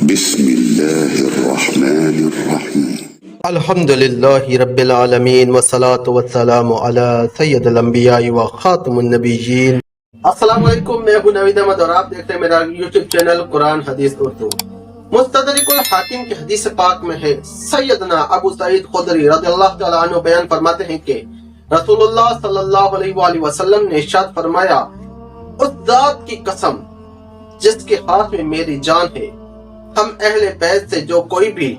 بسم اللہ الرحمن الرحیم الحمدللہ رب العالمین والصلاة والسلام علی سید الانبیاء و خاتم النبیین۔ السلام علیکم، میں ہوں نوید احمد اور آپ دیکھ رہے ہیں میرا یوٹیوب چینل قرآن حدیث اردو۔ مستدرک الحاکم کی حدیث پاک میں ہے، سیدنا ابو سعید خدری رضی اللہ تعالیٰ عنہ بیان فرماتے ہیں کہ رسول اللہ صلی اللہ علیہ وآلہ وسلم نے ارشاد فرمایا، اس ذات کی قسم جس کے ہاتھ میں میری جان ہے، ہم اہل بیت سے جو کوئی بھی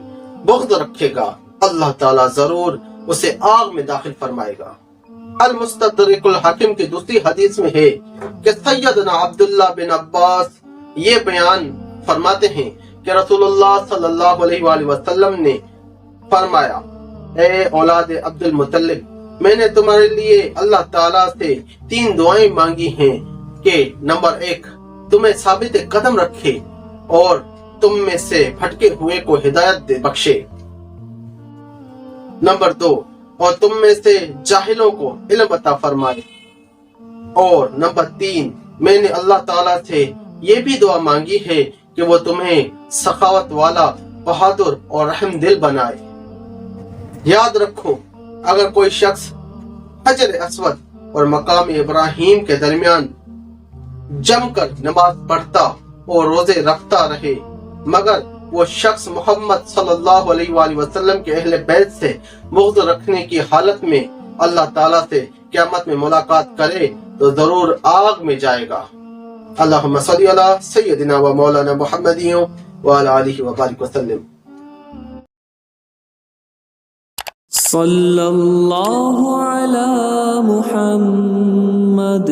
بغض رکھے گا اللہ تعالیٰ ضرور اسے آگ میں داخل فرمائے گا۔ المستدرک الحاکم کی دوسری حدیث میں ہے کہ سیدنا عبداللہ بن عباس یہ بیان فرماتے ہیں کہ رسول اللہ صلی اللہ علیہ وآلہ وسلم نے فرمایا، اے اولاد عبد المطلب، میں نے تمہارے لیے اللہ تعالیٰ سے 3 دعائیں مانگی ہیں کہ نمبر 1 تمہیں ثابت قدم رکھے اور تم میں سے بھٹکے ہوئے کو ہدایت دے بخشے، نمبر 2 اور تم میں سے جاہلوں کو علم عطا فرمائے، اور نمبر 3 میں نے اللہ تعالیٰ سے یہ بھی دعا مانگی ہے کہ وہ تمہیں سخاوت والا، بہادر اور رحم دل بنائے۔ یاد رکھو، اگر کوئی شخص حجر اسود اور مقام ابراہیم کے درمیان جم کر نماز پڑھتا اور روزے رکھتا رہے مگر وہ شخص محمد صلی اللہ علیہ وآلہ وسلم کے اہل بیت سے بغض رکھنے کی حالت میں اللہ تعالیٰ سے قیامت میں ملاقات کرے تو ضرور آگ میں جائے گا۔ اللہم صلی علی سیدنا و مولانا محمد وعلی آلہ وبارک وسلم۔ صلی اللہ علی محمد